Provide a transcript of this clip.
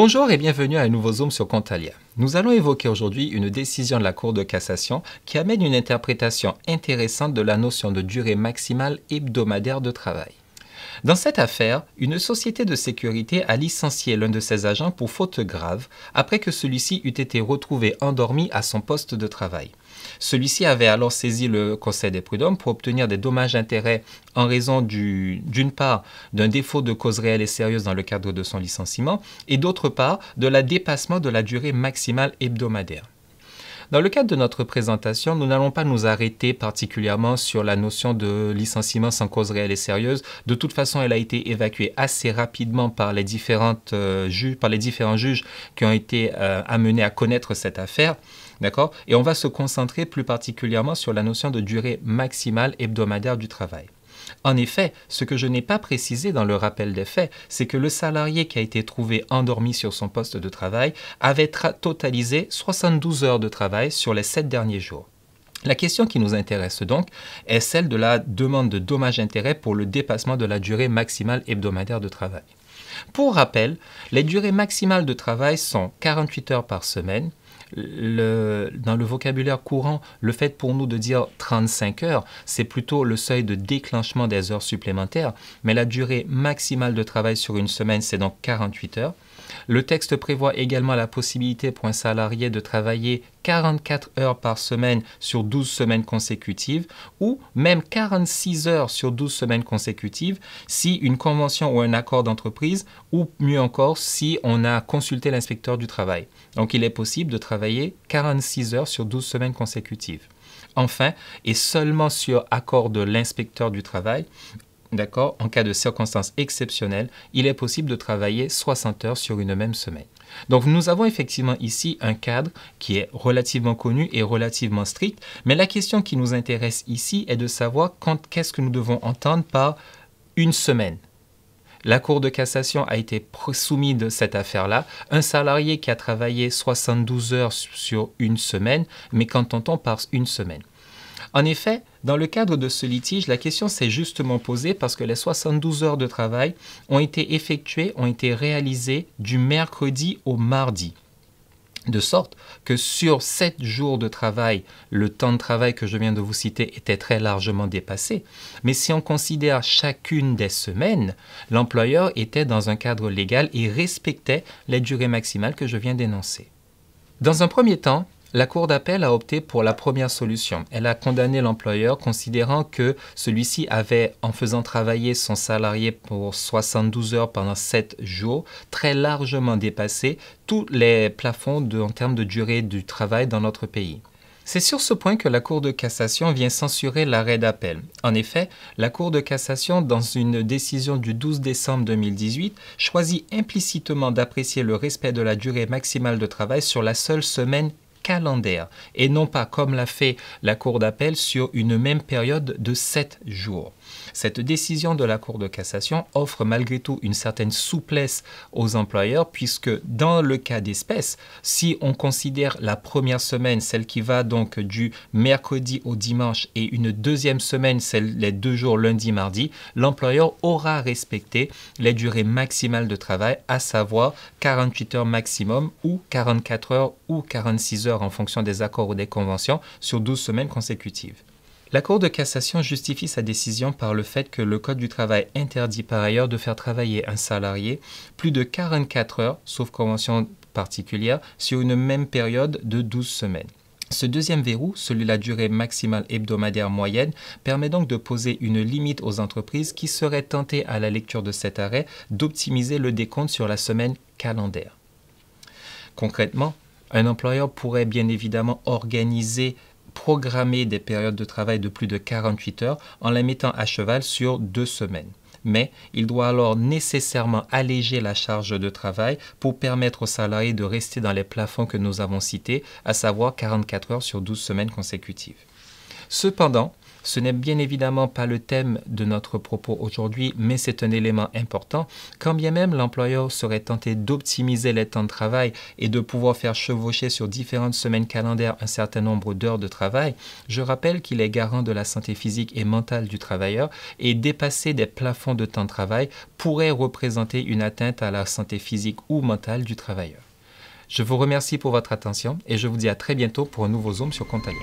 Bonjour et bienvenue à un nouveau Zoom sur Comptalia. Nous allons évoquer aujourd'hui une décision de la Cour de cassation qui amène une interprétation intéressante de la notion de durée maximale hebdomadaire de travail. Dans cette affaire, une société de sécurité a licencié l'un de ses agents pour faute grave après que celui-ci eût été retrouvé endormi à son poste de travail. Celui-ci avait alors saisi le Conseil des prud'hommes pour obtenir des dommages-intérêts en raison d'une part d'un défaut de cause réelle et sérieuse dans le cadre de son licenciement et d'autre part de la dépassement de la durée maximale hebdomadaire. Dans le cadre de notre présentation, nous n'allons pas nous arrêter particulièrement sur la notion de licenciement sans cause réelle et sérieuse. De toute façon, elle a été évacuée assez rapidement par les différents juges qui ont été amenés à connaître cette affaire. D'accord? Et on va se concentrer plus particulièrement sur la notion de durée maximale hebdomadaire du travail. En effet, ce que je n'ai pas précisé dans le rappel des faits, c'est que le salarié qui a été trouvé endormi sur son poste de travail avait totalisé 72 heures de travail sur les 7 derniers jours. La question qui nous intéresse donc est celle de la demande de dommages-intérêts pour le dépassement de la durée maximale hebdomadaire de travail. Pour rappel, les durées maximales de travail sont 48 heures par semaine. Dans le vocabulaire courant, le fait pour nous de dire 35 heures, c'est plutôt le seuil de déclenchement des heures supplémentaires, mais la durée maximale de travail sur une semaine, c'est donc 48 heures. Le texte prévoit également la possibilité pour un salarié de travailler 44 heures par semaine sur 12 semaines consécutives ou même 46 heures sur 12 semaines consécutives si une convention ou un accord d'entreprise ou mieux encore si on a consulté l'inspecteur du travail. Donc il est possible de travailler 46 heures sur 12 semaines consécutives. Enfin, et seulement sur accord de l'inspecteur du travail, d'accord, en cas de circonstances exceptionnelles, il est possible de travailler 60 heures sur une même semaine. Donc nous avons effectivement ici un cadre qui est relativement connu et relativement strict, mais la question qui nous intéresse ici est de savoir qu'est-ce que nous devons entendre par une semaine. La Cour de cassation a été soumise de cette affaire-là. Un salarié qui a travaillé 72 heures sur une semaine, mais qu'entend-on par une semaine? En effet, dans le cadre de ce litige, la question s'est justement posée parce que les 72 heures de travail ont été effectuées, ont été réalisées du mercredi au mardi. De sorte que sur 7 jours de travail, le temps de travail que je viens de vous citer était très largement dépassé. Mais si on considère chacune des semaines, l'employeur était dans un cadre légal et respectait les durées maximales que je viens d'énoncer. Dans un premier temps, la Cour d'appel a opté pour la première solution. Elle a condamné l'employeur considérant que celui-ci avait, en faisant travailler son salarié pour 72 heures pendant 7 jours, très largement dépassé tous les plafonds en termes de durée du travail dans notre pays. C'est sur ce point que la Cour de cassation vient censurer l'arrêt d'appel. En effet, la Cour de cassation, dans une décision du 12 décembre 2018, choisit implicitement d'apprécier le respect de la durée maximale de travail sur la seule semaine calendaire et non pas comme l'a fait la Cour d'appel sur une même période de 7 jours. Cette décision de la Cour de cassation offre malgré tout une certaine souplesse aux employeurs puisque dans le cas d'espèce, si on considère la première semaine, celle qui va donc du mercredi au dimanche et une deuxième semaine, les 2 jours lundi-mardi, l'employeur aura respecté les durées maximales de travail, à savoir 48 heures maximum ou 44 heures ou 46 heures en fonction des accords ou des conventions sur 12 semaines consécutives. La Cour de cassation justifie sa décision par le fait que le Code du travail interdit par ailleurs de faire travailler un salarié plus de 44 heures, sauf convention particulière, sur une même période de 12 semaines. Ce deuxième verrou, celui de la durée maximale hebdomadaire moyenne, permet donc de poser une limite aux entreprises qui seraient tentées à la lecture de cet arrêt d'optimiser le décompte sur la semaine calendaire. Concrètement, un employeur pourrait bien évidemment programmer des périodes de travail de plus de 48 heures en les mettant à cheval sur 2 semaines. Mais il doit alors nécessairement alléger la charge de travail pour permettre aux salariés de rester dans les plafonds que nous avons cités, à savoir 44 heures sur 12 semaines consécutives. Cependant, Ce n'est bien évidemment pas le thème de notre propos aujourd'hui, mais c'est un élément important. Quand bien même l'employeur serait tenté d'optimiser les temps de travail et de pouvoir faire chevaucher sur différentes semaines calendaires un certain nombre d'heures de travail, je rappelle qu'il est garant de la santé physique et mentale du travailleur et dépasser des plafonds de temps de travail pourrait représenter une atteinte à la santé physique ou mentale du travailleur. Je vous remercie pour votre attention et je vous dis à très bientôt pour un nouveau Zoom sur Comptalia.